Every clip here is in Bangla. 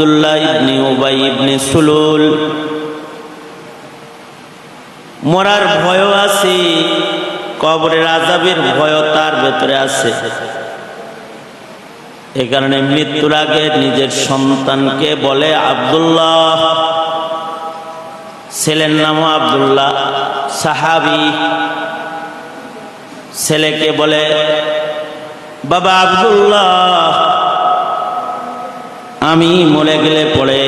আব্দুল্লাহ ইবনে উবাই ইবনে সুলুল মরার ভয় আছে, কবরের আযাবের ভয় তার ভেতরে আছে। এই কারণে মৃত্যুর আগে নিজের সন্তানকে বলে আব্দুল্লাহ, ছেলের নামও আব্দুল্লাহ, সাহাবী। ছেলেকে বলে বাবা আব্দুল্লাহ, আমি মরে গেলে পড়ে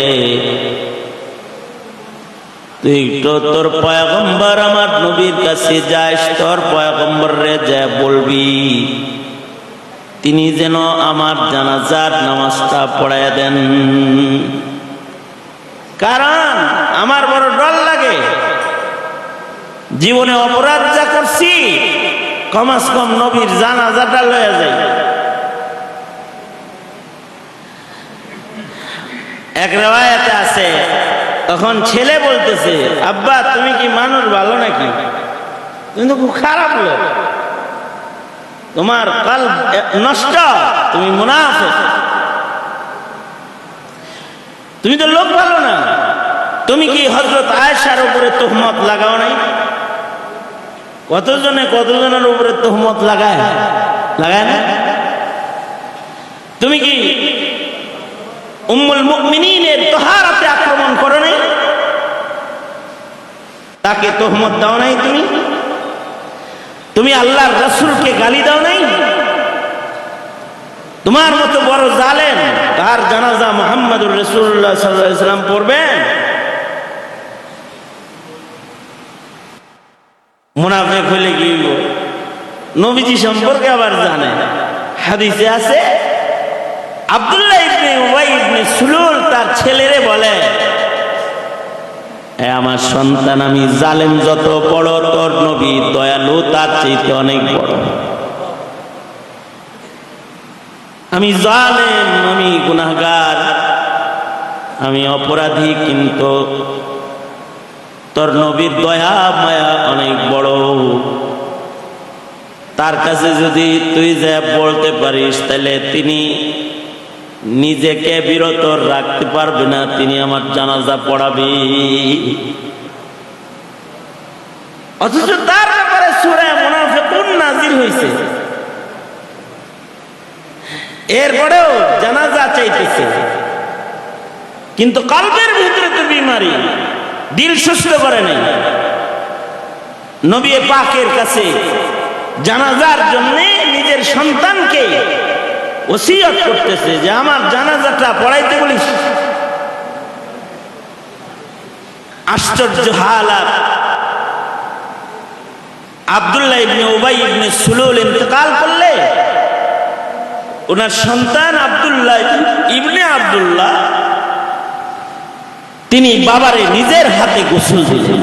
তুই তো তোর পয়গম্বর আমার নবীর কাছে যাস, তোর পয়গম্বরে যা বলবি তিনি যেন আমার জানাজার নামাজটা পড়াইয়া দেন, কারণ আমার বড় ডর লাগে। জীবনে অপরাধ যা করছি কমাস কম নবীর জানাজাটা লয়ে যাই। এক রিওয়ায়াতে আছে, তখন ছেলে বলতেছে আব্বা তুমি কি মানুষ ভালো নাকি? তুমি তো খুব খারাপ লোক, তোমার কলব নষ্ট, তুমি মুনাফিক, তুমি তো লোক ভালো না। তুমি কি হযরত আয়েশার উপরে তুহমত লাগাও নাই? কতজনের উপরে তুহমত লাগায় না? তুমি কি উম্মুল মুমিনিনের তাহারাতে আক্রমণ করো নাই? তাকে তুহমত দাও নাই? তুমি আল্লাহর রাসূলকে গালি দাও নাই? তোমার মতো বড় জালেম তার জানাজা মুহাম্মদুর রাসূলুল্লাহ সাল্লাল্লাহু আলাইহি ওয়াসাল্লাম পড়বেন? মুনাফিক হইলে কি হইব? নবীজি সম্পর্কে আবার জানে। হাদিসে আছে আব্দুল্লাহ ইবনে উবাই ইবনে সুলুল তার ছেলেরে বলে, আমার সন্তান, আমি জালেম যত বড়, তোর নবী দয়ালু তার চাইতে অনেক বড়। আমি জালেম, আমি গুনাহগার, আমি অপরাধী, কিন্তু তোর নবীর দয়া মায়া অনেক বড়। তার কাছে যদি তুই যা বলতে পারিস তাহলে তিনি নিজেকে বিরত রাখতে পারবে না, তিনি আমার জানাজা পড়াবি। অথচ তার ব্যাপারে সূরা মুনাফিকুন নাযিল হয়েছে, এরপরেও জানাজা চাইতেছে, কিন্তু কলবের ভিতরে তো বিমারি, দিল সুস্থ করে নাই। নবী পাকের কাছে জানাজার জন্য নিজের সন্তানকে ওসিয়ত করতেছে যে আমার জানাজাটা পড়াইতে বলিস। আশ্চর্য হালাত, আব্দুল্লাহ ইবনে উবাই ইবনে সুলুল ইন্তেকাল করলে ওনার সন্তান আব্দুল্লাহ ইবনে আব্দুল্লাহ তিনি বাবারে নিজের হাতে গোসল দিলেন,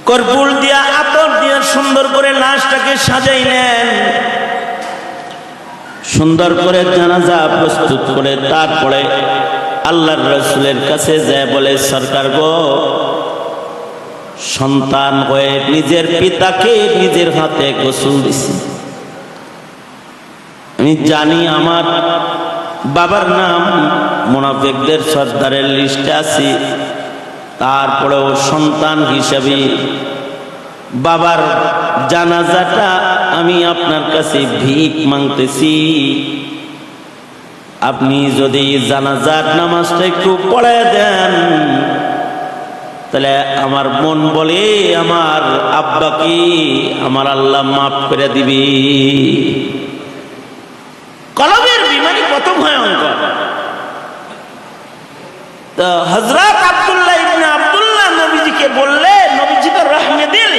কর্পূর দিয়া আতর দিয়া সুন্দর করে লাশটাকে সাজাইলেন, সুন্দর করে জানাজা প্রস্তুত করে তারপরে আল্লাহর রাসূলের কাছে যায় বলে, সরকার গো, সন্তান হয়ে নিজের পিতাকে নিজের হাতে গোসল দিছি। আমি জানি আমার বাবার নাম মুনাফিকদের সর্দারের লিস্টে আছি, তারপরেও সন্তান হিসেবে বাবার জানাজাটা আমি আপনার কাছে ভিক মাংতেছি। আপনি যদি জানাজার নামাজটা একটু পড়ায় দেন তাহলে আমার মন বলে আমার আব্বাকে আমার আল্লাহ মাফ করে দিবি। কলবের বিমারি কত ভয়ঙ্কর। তো হযরত আব্দুল্লাহ ইবনে আব্দুল্লাহ নবীজিকে বললে, নবীজি তো রহমে দিল,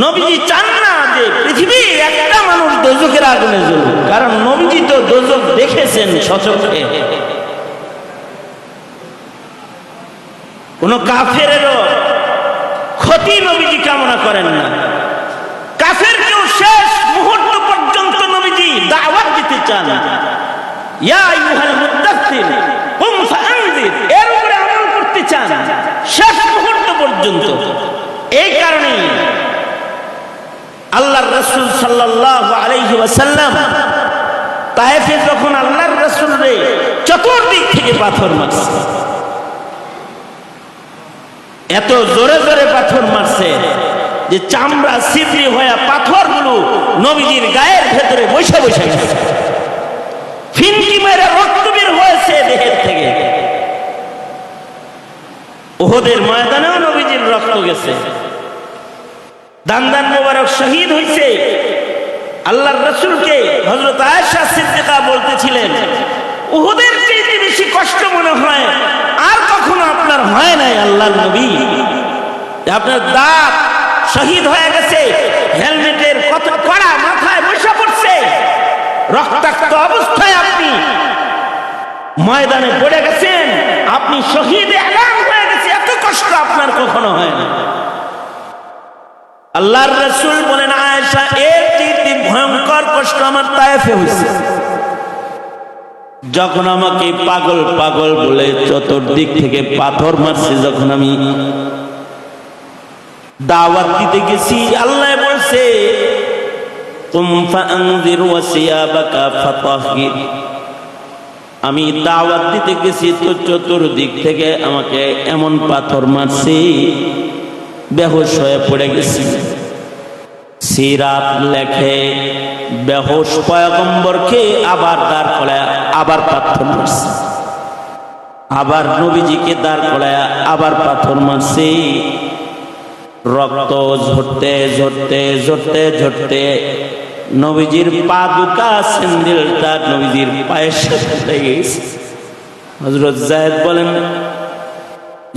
নবীজি চান না যে পৃথিবীর একটা মানুষ দোজখের আগুনে জ্বলুক, কারণ নবীজি তো দোজখ দেখেছেন সচক্ষে। কোন কাফেরেরও ক্ষতি নবীজি কামনা করেন না। কাফেরকেও শেষ মুহূর্ত পর্যন্ত নবীজি দাওয়াত দিতে চান, ইয়া আইয়ুহাল মুদ্দাসসির কুম ফাআনজির, এর উপরে আমল করতে চান শেষ মুহূর্ত পর্যন্ত। এই কারণে আল্লাহর রাসূল সাল্লাল্লাহু আলাইহি ওয়াসাল্লাম তায়েফে যখন আল্লাহর রাসূলকে চতুর্দিক থেকে পাথর মারছে, এত জোরে জোরে পাথর মারছে যে চামড়া ছিদ্রি হয়ে পাথরগুলো নবীজির গায়ের ভেতরে বসে বসে গেছে, ফিনকি মেরে রক্ত বের হয়েছে দেহের থেকে। উহুদের ময়দানেও নবীজির রক্ত গেছে, দান্দান মোবারক শহীদ হয়েছে। আল্লাহর রাসূলকে হযরত আয়েশা সিদ্দিকা বলতেছিলেন, উহুদের চেয়ে বেশি কষ্ট মনে হয় আর কখনো আপনার হয় নাই আল্লাহর নবী। আপনার দাঁত শহীদ হয়ে গেছে, হেলমেটের কত কড়া মাথায় বসে পড়ছে, রক্তাক্ত অবস্থায় আপনি ময়দানে পড়ে গেছেন, আপনি শহীদ এলান হয়ে গেছে, এত কষ্ট আপনার কখনো হয় না। আল্লাহর রাসূল বলেন, আয়েশা এর চেয়ে ভয়ঙ্কর কষ্ট আমার তায়েফে হয়েছে, যখন আমাকে পাগল পাগল বলে চতুর্দিক থেকে পাথর মারছে, যখন আমি দাওয়াত দিতে গেছি, আল্লাহ বলছে কুম ফাআনজির ওয়া সিয়াবাকা ফাতাহির, আমি দাওয়াত দিতে গেছি তো চতুর্দিক থেকে আমাকে এমন পাথর মারছে বেহুশ হয়ে পড়ে গেছি। সিরাত লেখে বেহুশ পয়গম্বরকে আবার দাঁড় করায় আবার পাথর মারছে, আবার নবীজিকে দাঁড় করায় আবার পাথর মারছে, রক্ত ঝরতে ঝরতে ঝরতে ঝরতে নবীজির পা দুটা স্যান্ডেলটা নবীজির পায়ের সাথে লেগে গেছে। হযরত যায়েদ বলেন,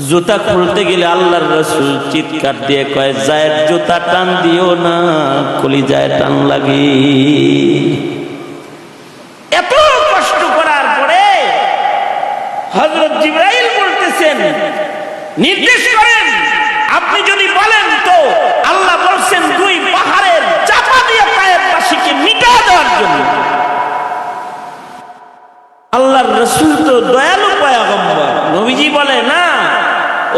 জুতা খুলতে গেলে আল্লাহর রাসূল চিৎকার দিয়ে কয়, যায়েদ জুতা টান দিও না, কলিজায় টান লাগে। এত কষ্ট করার পরে হযরত জিবরাইল বলতেছেন, নির্দেশ করেন, আপনি যদি বলেন তো আল্লাহ বলছেন দুই পাহাড়ের চাপা দিয়ে পায়ের পাশিকে মিটা দেওয়ার জন্য। আল্লাহর রাসূল তো দয়ালু পয়গম্বর, নবীজি বলে না,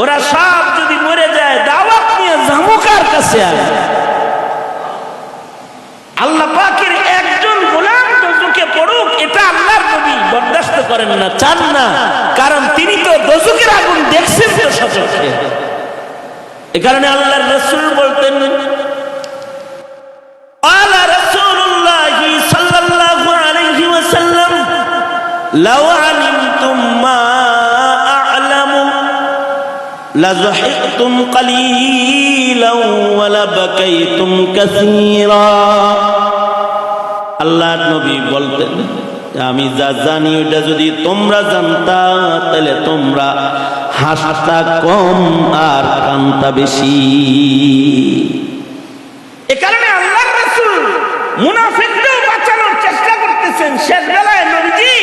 ওরা সব যদি মরে যায় দাওয়াত নিয়ে জামুকার কাছে আসে। আল্লাহ পাকের একজন গোলাম দোজখে পড়ুক, এটা আল্লাহর নবী বরদাস্ত করেন না, চান না, কারণ তিনি তো দোজখের আগুন দেখছেন তো সচক্ষে। এ কারণে আল্লাহর রাসূল বলতেন, আলা রাসূলুল্লাহ সাল্লাল্লাহু আলাইহি ওয়াসাল্লাম লাউ আলিমতুম মা আ'লামু লাযহিকতুম কালীলান ওয়া লাবাকাইতুম কাসীরা। আল্লাহর নবী বলতেন, আমি যা জানি ওটা যদি তোমরা জানতা তাহলে তোমরা হাসতা কম আর কান্তা বেশি। এ কারণে আল্লাহর রাসূল মুনাফিকদের বাঁচানোর চেষ্টা করতেছেন। শেষ বেলায় নবীজি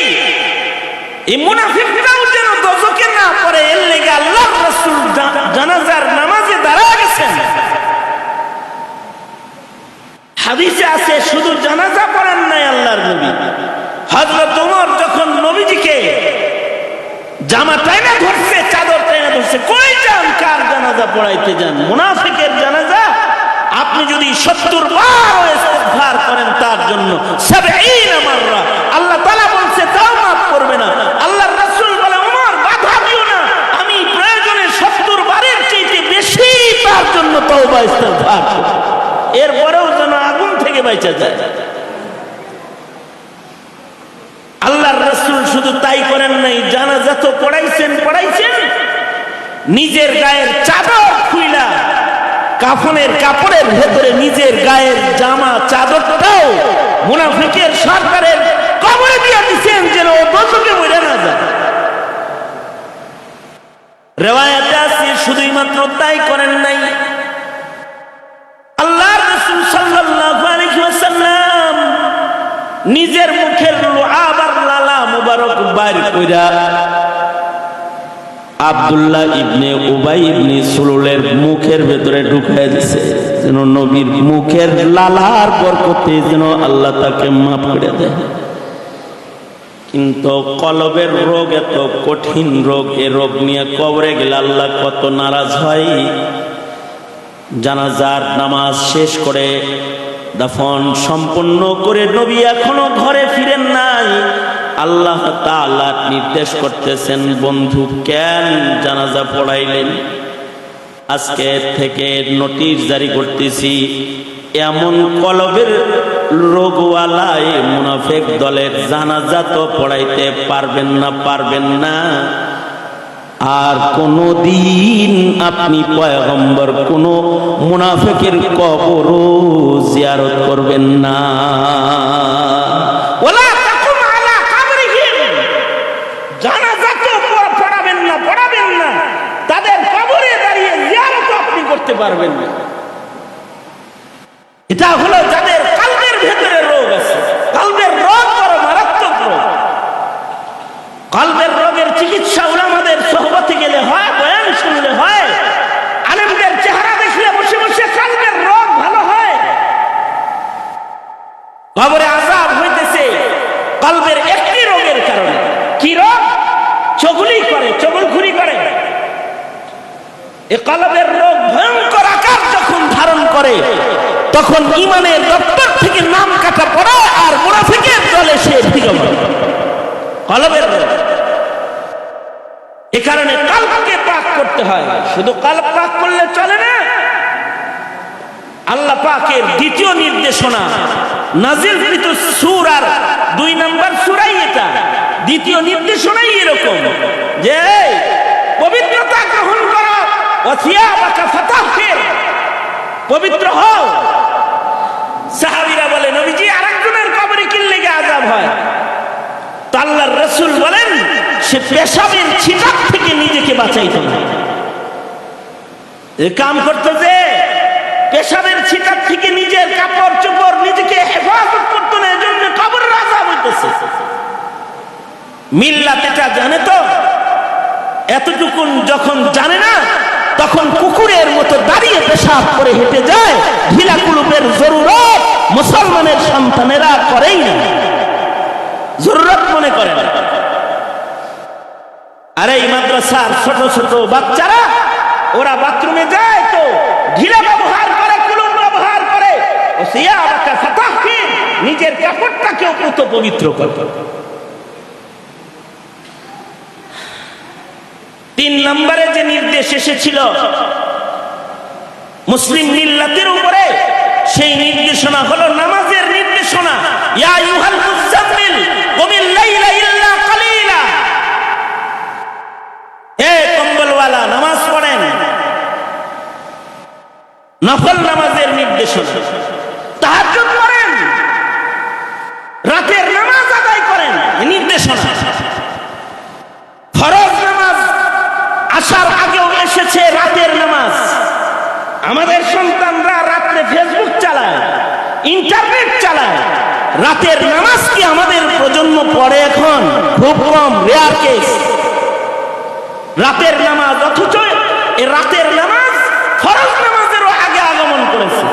এই মুনাফিকরাও যেন দোজখে না পড়ে, এর লেগে আল্লাহর রাসূল জানাজার নামাজে দাঁড়ায় গেছেন। হাদিসে আছে শুধু জানাজা পড়েন নাই আল্লাহর নবী, হযরত ওমর যখন নবীজিকে জামা টাইনা ধরছে, চাদর টাইনা ধরছে, কই যান, কার জানাজা পড়াইতে যান? মুনাফিকের জানাজা আপনি যদি 70 বার ইস্তিগফার করেন তার জন্য 70 মাররা আল্লাহ তাআলা বলছে তাও মাফ করবে না। আল্লাহর রাসূল বলে, ওমর বাধা দিও না, আমি প্রয়োজনে 70 বারের চাইতে বেশি তার জন্য তওবা ইস্তিগফার করব, এরপরেও যেন আগুন থেকে বাঁচা যায়। আল্লাহর রাসূল শুধু তাই করেন নাই, জানাজা তো পড়াইছেন, নিজের গায়ের চাদর খুইলা কাফনের কাপড়ের ভেতরে নিজের গায়ের জামা চাদরটাও মুনাফিকের সরকারের কবরে দিয়ে দিয়েছেন যেন ও দোজখে মরে না যায়। রিওয়ায়াতে আছে শুধুই মাত্র তাই করেন নাই, আল্লাহর রাসূল সাল্লাল্লাহু আলাইহি ওয়াসাল্লাম নিজের মুখের লুআব আর লালা মুবারক বাইর কইরা আব্দুল্লাহ ইবনে উবাই ইবনে সুলুলের মুখের ভেতরে ঢুকায় দিয়েছে, যেন নবীর মুখের লালার বরকতে যেন আল্লাহ তাকে মাফ করে দেয়। কিন্তু কলবের রোগ এত কঠিন রোগ, এ রোগ নিয়ে কবরে গেলে আল্লাহ কত নারাজ হয়। জানাজার নামাজ শেষ করে দাফন সম্পন্ন করে নবী এখনো ঘরে ফিরেন না, আল্লাহ তাআলা নির্দেশ করতেছেন, বন্ধু কেন জানাজা পড়াইলেন? আজকে থেকে নোটিশ জারি করতেছি, এমন কলবের রোগওয়ালায় মুনাফিক দলের জানাজা তো পড়াইতে পারবেন না। আর কোনদিন আপনি পয়গম্বর কোন মুনাফিকের কবরও জিয়ারত করবেন না। ওয়ালা তাকুম আলা কবরিহিম, জানাজা তো পড়াবেন না, তাদের কবরে দাঁড়িয়ে জিয়ারত আপনি করতে পারবেন না। এটা হলো যাদের কলবের ভেতরে রোগ আছে। কলবের রোগ বড় মারাত্মক রোগ। কলবের রোগের চিকিৎসা উলামাদের সোহবতে গেলে হয়, বয়ান শুনলে হয়, আলেমদের চেহারা দেখলে বসে বসে কলবের রোগ ভালো হয়। কবরে আযাব হইতেছে কলবের একটি রোগের কারণে। কি রোগ? চগলখুরি করে। এই কলবের রোগ ভয়ঙ্কর আকার যখন ধারণ করে, তখন ঈমানের দপ্তর থেকে নাম কাটা পড়ে আর মুনাফিকের দলে সে ঢুকে পড়ে। কলবের রোগ। এ কারণে কলবকে পাক করতে হয়। শুধু কলব পাক করলে চলে না। আল্লাহ পাকের দ্বিতীয় নির্দেশনা নাজিলকৃত সূরার 2 নম্বর সূরাই এটা। দ্বিতীয় নির্দেশনাই এরকম যে পবিত্রতা গ্রহণ করো, ওয়াসিয়াবাকা ফাতাহহির, পবিত্র হও। সাহাবীরা বলে, নবীজি আরেকজনের কবরে কি লেগে আযাব হয়? তো আল্লাহর রাসূল বলেন, সে পেশাবের ছিটাপ থেকে নিজেকে বাঁচাইতো না। এই কাম করতে যে পেশাবের ছিটাপ থেকে নিজের কাপড় চোপড় নিজেকে হেফাজত করতো না, এজন্য কবরের আযাব হইতেছে। মিল্লাত এটা জানে তো? এতটুকুন যখন জানে না, তখন কুকুরের মতো দাঁড়িয়ে পেশাব করে হেঁটে যায়। ঢিলা কুলুপের জরুরত মুসলমানের সন্তানেরা করেই না, জরুরত মনে করে না। আরে এই মাদ্রাসার ছোট ছোট বাচ্চারা ওরা বাথরুমে যায় তো ঢিলা ব্যবহার করে, কুলুপ ব্যবহার করে, ওয়াসিয়াবাকা ফাতাহহির, নিজের কাপড়টাকেও কত পবিত্র করে। 3 নম্বরে যে নির্দেশ এসেছিল মুসলিম মিল্লাতের উপরে, সেই নির্দেশনা হলো নামাজের নির্দেশনা। ইয়া আইয়ুহাল মুযাম্মিল কুমিল লাইলা ইল্লা কালিলা, হে কম্বলওয়ালা নামাজ পড়েন। নফল নামাজের নির্দেশনা। তাহাজ্জুদ পড়েন, রাতের নামাজ আদায় করেন, এই নির্দেশনা। ফরজ নামাজ আসার আগেও এসেছে রাতের নামাজ। আমাদের সন্তানরা রাত্রে ফেসবুক চালায়, ইন্টারনেট চালায়। রাতের নামাজ কি আমাদের প্রজন্ম পড়ে? এখন খুব কম, রেয়ার কেস রাতের নামাজ। অথচ এই রাতের নামাজ ফরজ নামাজেরও আগে আগমন করেছে।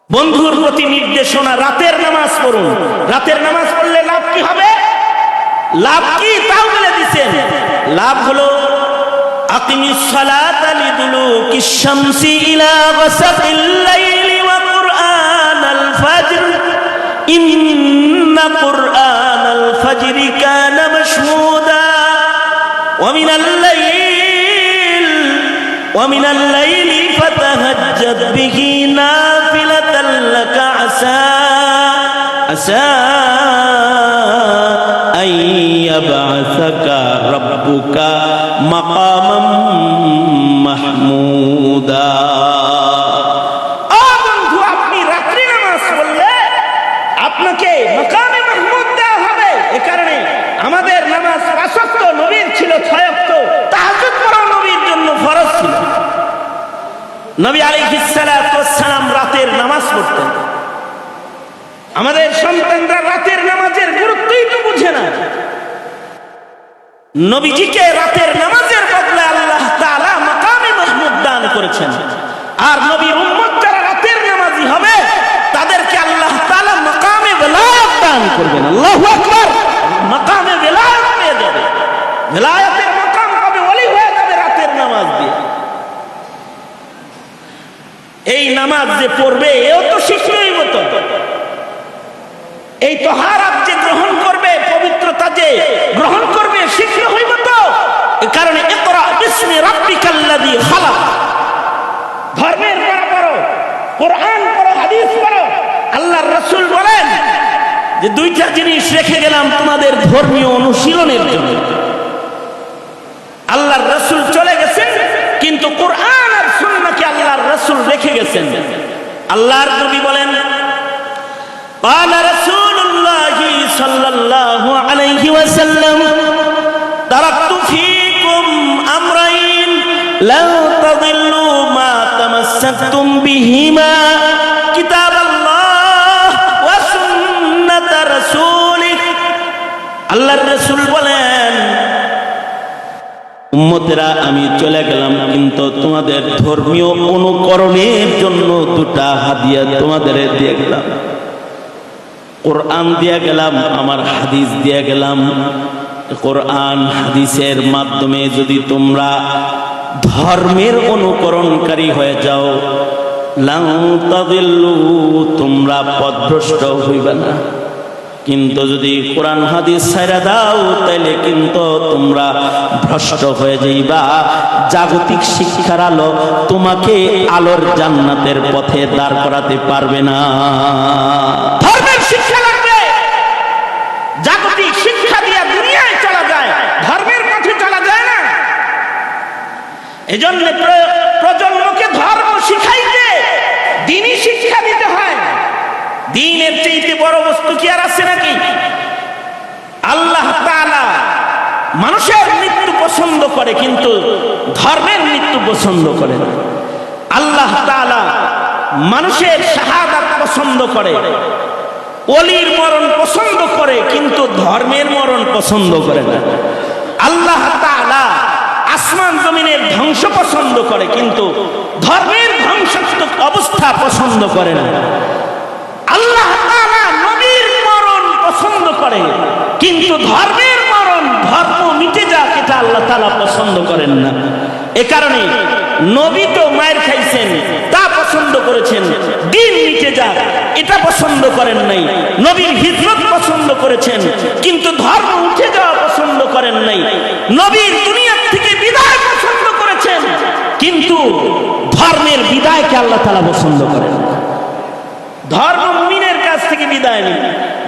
বন্ধুর প্রতি নির্দেশনা, রাতের নামাজ পড়ুন। রাতের নামাজ পড়লে লাভ কি হবে? লাভ কি তাও বলে দিচ্ছেন। লাভ হলো আকিমিস সালাতা লিদুলুকিশ শামসি ইলা গাসাকিল লাইলি ওয়া কুরআনাল ফাজর ইন্না কুরআনাল ফাজরি কানা মাশহুদা ওয়া মিনাল লাইলি ফাতাহাজ্জাদ বিহি নাফিলাতান লাকা আসা আন ইয়াবআসাকা রাব্বুকা মাকামাম মাহমুদা। বন্ধু, আপনি রাত্রি নামাজ পড়লে আপনাকে মাকামে মাহমুদ দেওয়া হবে। এ কারণে আমাদের নামাজ 5 ওয়াক্ত, নবীর ছিল 6 ওয়াক্ত। তাহাজ্জুদ পড়া নবীর জন্য ফরজ ছিল। নবী আলাইহিস সালাতু ওয়াস সালাম রাতের নামাজ পড়তেন। আমাদের সন্তানরা রাতের নামাজের গুরুত্বই তো বুঝে না। নবীজিকে রাতের নামাজের বদলে আল্লাহ তাআলা মাকামে মাহমুদ দান করেছেন। আর নবীর উম্মত যারা রাতের নামাজি হবে, তাদেরকে আল্লাহ তাআলা মাকামে বেলায়েত দান করবেন। আল্লাহু আকবার। মাকামে বেলায়েত পেয়ে যাবে। বেলায়েতের মাকাম পাবে, ওলি হয়ে যাবে রাতের নামাজ দিয়ে। এই নামাজ যে পড়বে, এও তো শিখলেই মতো। এই তাহারাত যে গ্রহণ করবে শীঘ্র হইব তো। এ কারণে ইকরা বিসমি রাব্বিকাল্লাযী খালাক, ধর্মের পড়া পড়ো, কোরআন পড়ো, হাদিস পড়ো। আল্লাহর রাসূল বলেন যে দুইটা জিনিস রেখে গেলাম তোমাদের ধর্মীয় অনুশীলনের জন্য। আল্লাহর রাসূল চলে গেছেন, কিন্তু কোরআন আর সুন্নাহকে আল্লাহর রাসূল রেখে গেছেন। আল্লাহর নবী বলেন, قال رسول الله صلى الله عليه وسلم تركت فيكم أمرين لن تضلوا ما تمسكتم بهما كتاب الله وسنة رسوله। আল্লাহর রাসূল বলেন, উম্মতেরা আমি চলে গেলাম, কিন্তু তোমাদের ধর্মীয় অনুকরণের জন্য দুটা হাদিয়া তোমাদের দিয়ে গেলাম। কোরআন দিয়ে গেলাম, আমার হাদিস দিয়ে গেলাম। কোরআন হাদিসের মাধ্যমে যদি তোমরা ধর্মের অনুকরণকারী হয়ে যাও, লান তাদিল্লু, তোমরা পথভ্রষ্ট হইবে না। কিন্তু যদি কোরআন হাদিস ছাইড়া দাও, তাইলে কিন্তু তোমরা ভ্রষ্ট হয়ে যাইবা। জাগতিক শিক্ষার আলো তোমাকে আলোর জান্নাতের পথে দাঁড় করাতে পারবে না। ধর্মের শিক্ষা লাগবে। জাগতিক শিক্ষা দিয়ে দুনিয়ায় চলা যায়, ধর্মের পথে চলা যায় না। এজন্য প্রজন্মকে ধর্ম শিখাইতে দ্বীনি শিক্ষা দিতে হয়। দ্বীনের চাইতে বড় বস্তু কি আর আছে নাকি? আল্লাহ তাআলা মানুষের মৃত্যু পছন্দ করে, কিন্তু ধর্মের মৃত্যু পছন্দ করে না। আল্লাহ তাআলা মানুষের শাহাদাত পছন্দ করে, ওলির মরণ পছন্দ করে, কিন্তু ধর্মের মরণ পছন্দ করে না। আল্লাহ তাআলা আসমান জমিনের ধ্বংস পছন্দ করে, কিন্তু ধর্মের ধ্বংসাত্মক অবস্থা পছন্দ করে না। আল্লাহ তাআলা নবীর মরণ পছন্দ করে, কিন্তু ধর্মের মরণ, ধর্ম মিটে যাক, এটা আল্লাহ তাআলা পছন্দ করেন না। এ কারণে নবী তো মায়ের খাইছেন, তা পছন্দ করেছেন, দ্বীন মিটে যাক এটা পছন্দ করেন নাই। নবীর হিজরত পছন্দ করেছেন, কিন্তু ধর্ম উঠে যাওয়া পছন্দ করেন নাই। নবীর দুনিয়া থেকে বিদায় পছন্দ করেছেন, কিন্তু ধর্মের বিদায়কে আল্লাহ তাআলা পছন্দ করেন না। ধর্ম মুমিনের কাছ থেকে বিদায় নেই।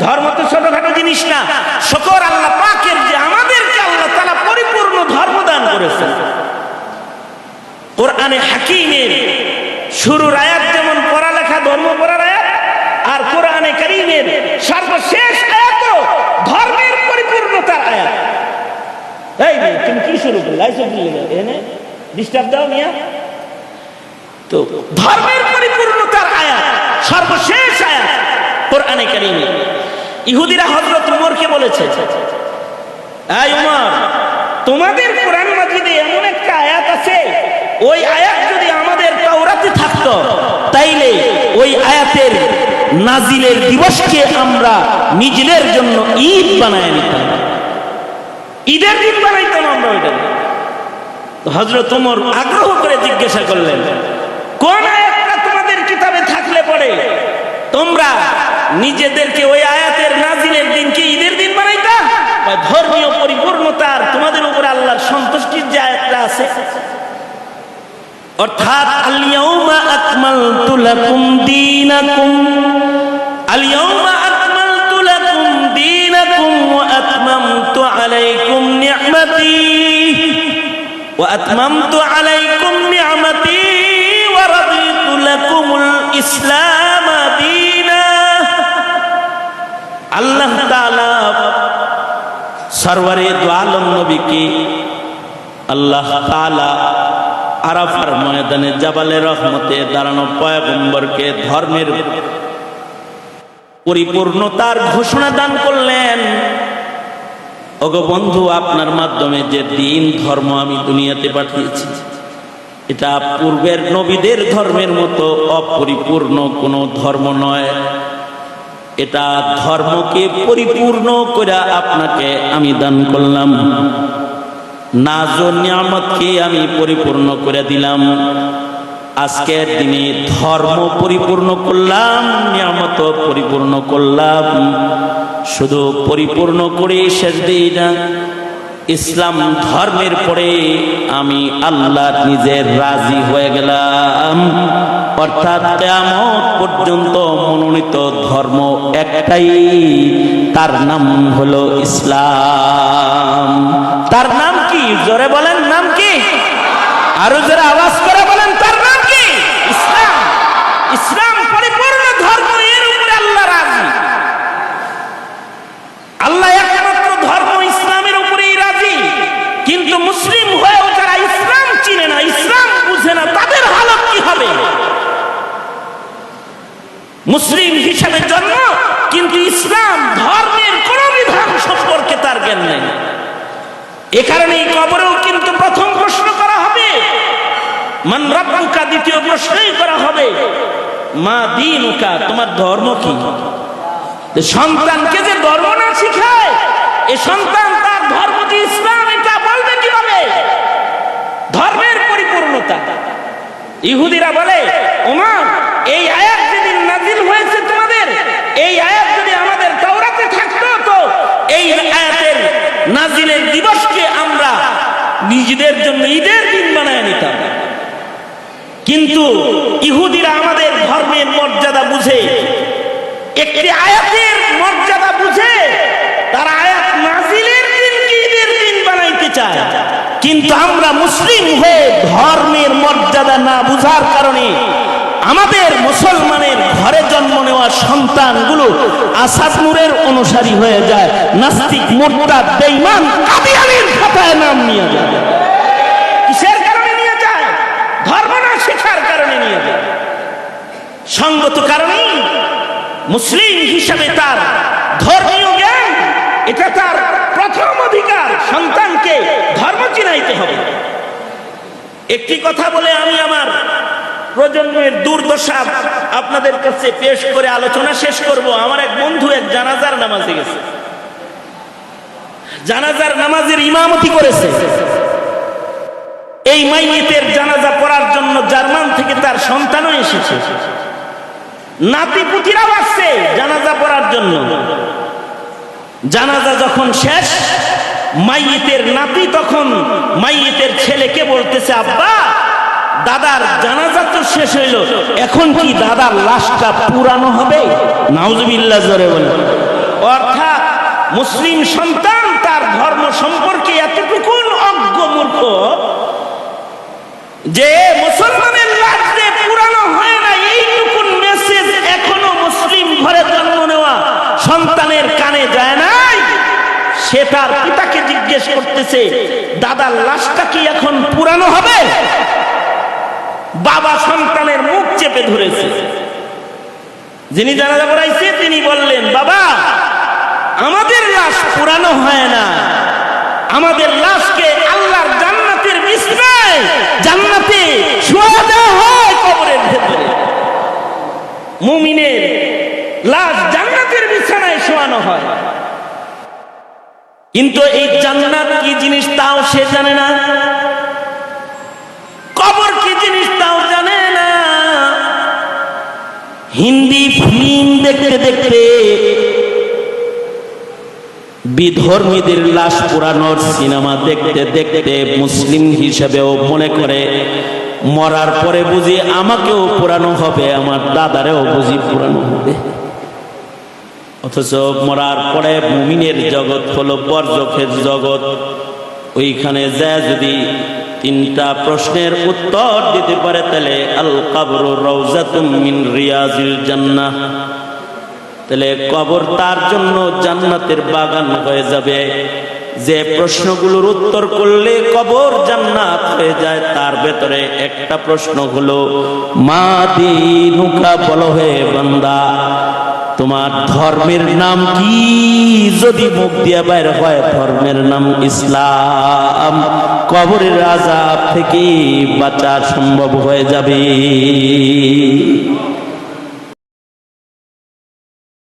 ধর্ম তো ছোটখাটো জিনিস না। শুকর আল্লাহ পাকের যে আমাদেরকে আল্লাহ তাআলা পরিপূর্ণ ধর্ম দান করেছেন। কোরআনে হাকিমের শুরুর আয়াত যেমন পড়ালেখা ধর্ম পড়ার আয়াত, আর কোরআনে কারীমের সর্বশেষ আয়াত ধর্মের পরিপূর্ণতার আয়াত। এই তুমি কি শুরু করলে? এনে ডিস্টার্ব দাও মিয়া। তো ধর্মের পরিপূর্ণতার আয়াত, সর্বশেষ আয়াত কোরআনে কারীমে। ইহুদিরা হযরত উমরকে বলেছে, এই উমর, তোমাদের কোরআন মাজিদে এমন একটা আয়াত আছে, ওই আয়াত যদি আমাদের তাওরাতে থাকতো, তাইলে ওই আয়াতের নাজিলের দিবসকে আমরা নিজেদের জন্য ঈদ বানায় নিতাম, ঈদের দিন বানাইতাম আমরা ওইটা। তো হযরত উমর আগ্রহ করে জিজ্ঞাসা করলেন, কোন আয়াতটা তোমাদের কিতাবে থাকলে পড়ে তোমরা নিজেদেরকে ওই আয়াতের নাজিলের দিনকে ঈদের দিন বানাইতা? ধর্মীয় পরিপূর্ণতার তোমাদের উপরে আল্লাহর সন্তুষ্টির যে আয়াতটা আছে, অর্থাৎ আল-ইয়াউমা আকমালতু লাকুম দীনাকুম, আল-ইয়াউমা আকমালতু লাকুম দীনাকুম ওয়া আতমামতু আলাইকুম নি'মাতি ওয়া আতমামতু আলাইকুম নি'মাতি ওয়া রাদিতু লাকুমুল ইসলাম দীনা। আল্লাহ তাআলা সরওয়ারে দু আলম নবীকে আল্লাহ তাআলা আরাফার ময়দানে জাবালে রহমতে দাঁড়ানো পয়গম্বরকে ধর্মের পরিপূর্ণতার ঘোষণা দান করলেন। ওগো বন্ধু, আপনার মাধ্যমে যে দ্বীন ধর্ম আমি দুনিয়াতে পাঠিয়েছি, এটা পূর্বের নবীদের ধর্মের মতো অপরিপূর্ণ কোনো ধর্ম নয়। এটা ধর্মকে পরিপূর্ণ করে আপনাকে আমি দান করলাম, নাজ ও নিয়ামতকে আমি পরিপূর্ণ করে দিলাম। আজকের দিনে ধর্ম পরিপূর্ণ করলাম, নিয়ামত পরিপূর্ণ করলাম, শুধু পরিপূর্ণ করে শেষ দিই না, ইসলাম ধর্মের পরে আমি আল্লাহ নিজের রাজি হয়ে গেলাম। অর্থাৎ কিয়ামত পর্যন্ত মনোনীত ধর্ম একটাই, তার নাম হলো ইসলাম। তার নাম কি? জোরে বলেন, নাম কি? আরো জোরে আওয়াজ করে বলেন, তার নাম কি? ইসলাম। ইসলাম পরিপূর্ণ ধর্ম, এর উপরে আল্লাহ রাজি। আল্লাহ একমাত্র ধর্ম ইসলামের উপরেই রাজি। কিন্তু মুসলিম হয়েও যারা ইসলাম চিনে না, ইসলাম বুঝে না, তাদের হালত কি হবে? মুসলিম হিসাবে জন্ম, কিন্তু ইসলাম ধর্মের কোন বিধান সম্পর্কে তার জ্ঞান নেই। এ কারণেই কবরেও কিন্তু প্রথম প্রশ্ন করা হবে মান রাব্বুকা, দ্বিতীয় প্রশ্নই করা হবে মা দীনুকা, তোমার ধর্ম কি? সন্তানকে যে ধর্ম না শিখায়, এ সন্তান তার ধর্ম যে ইসলাম এটা বলবে কিভাবে? ধর্মের পরিপূর্ণতা। ইহুদিরা বলে, ওমর এই আয়াত যেদিন নাজিল হয়েছে তোমাদের, এই আয়াত যদি আমাদের তাওরাতে থাকতো তো এই আয়াতের নাজিলের দিবসকে আমরা নিজেদের জন্য ঈদের দিন বানায় নিতাম। কিন্তু ইহুদিরা আমাদের ধর্মের মর্যাদা বুঝে, একটি আয়াতের মর্যাদা বুঝে, তারা আয়াত নাজিলের দিনকে ঈদের দিন বানাইতে চায়। কিন্তু আমরা মুসলিম হয়ে ধর্মের মর্যাদা না বুঝার কারণে আমাদের মুসলমানের ঘরে জন্ম নেওয়া সন্তানগুলো আসাদ নূরের অনুসারী হয়ে যায়, নাস্তিক, মুরতাদ, বেঈমান, কাদিয়ানীর খাতায় নাম নিয়ে যায়। কিসের কারণে নিয়ে যায়? ধর্ম না শেখার কারণে নিয়ে যায়। সঙ্গত কারণেই মুসলিম হিসাবে তার ধর্মীয় জ্ঞান, এটা তার প্রথম অধিকার। সন্তানকে ধর্ম চিনাইতে হবে। একটি কথা বলে আমি আমার প্রজন্মের দুর্দশা আপনাদের কাছে পেশ করে আলোচনা শেষ করব। আমার এক বন্ধু এক জানাজার নামাজে গেছে, জানাজার নামাজের ইমামতি করেছে। এই মাইয়িতের জানাজা পড়ার জন্য জার্মান থেকে তার সন্তানও এসেছে, নাতিপুতিরাও আসছে জানাজা পড়ার জন্য। জানাজা যখন শেষ, মাইয়িতের নাতি তখন মাইয়িতের ছেলেকে বলতেছে, আব্বা দাদার জানাজা তো শেষ হইল, এখন কি দাদার লাশটা পুরানো হবে? নাউজুবিল্লাহ, জোরে বলে। অর্থাৎ মুসলিম সন্তান তার ধর্ম সম্পর্কে এতটুকু অজ্ঞ মূর্খ যে মুসলমানের লাশ যে পুরানো হয় না, এইটুকুন মেসেজ এখনো মুসলিম ঘরে জন্ম নেওয়া সন্তানের কানে যায় নাই। সে তার পিতাকে জিজ্ঞেস করতেছে, দাদার লাশটা কি এখন পুরানো হবে? বাবা সন্তানের মুখ চেপে ধরেছে। যিনি জানাজা পড়াইছে তিনি বললেন, বাবা আমাদের লাশ পুরানো হয় না, আমাদের লাশকে আল্লাহর জান্নাতের বিছানায় জান্নাতে শোয়া দেওয়া হয় কবরের ভেতরে। মুমিনের লাশ জান্নাতের বিছানায় শোয়ানো হয়। কিন্তু এই জান্নাত কি জিনিস তাও সে জানে না, কবর কি জিনিস তাও জানে না। হিন্দি ফিল্ম দেখতে দেখতে, বিধর্মীদের লাশ পোড়ানোর সিনেমা দেখতে দেখতে মুসলিম হিসেবেও মনে করে মরার পরে বুঝি আমাকেও পোড়ানো হবে, আমার দাদারেও বুঝি পোড়ানো হবে। অথচ মরার পরে মুমিনের জগৎ হলো বরজখের জগৎ। ওইখানে যায় যদি তিনটা প্রশ্নের উত্তর দিতে পারে, তাহলে আল কবরু রাউযাতুম মিন রিয়াজিল জান্নাহ, তাহলে কবর তার জন্য জান্নাতের বাগান হয়ে যাবে। যে প্রশ্নগুলোর উত্তর করলে কবর জান্নাত হয়ে যায়, তার ভেতরে একটা প্রশ্ন হলো মা দীনুকা, বলো হে বান্দা তোমার ধর্মের নাম কি? যদি মুখ দিয়ে বাইর হয় ধর্মের নাম ইসলাম, কবরের আযাব থেকে বাঁচা সম্ভব হয়ে যাবে।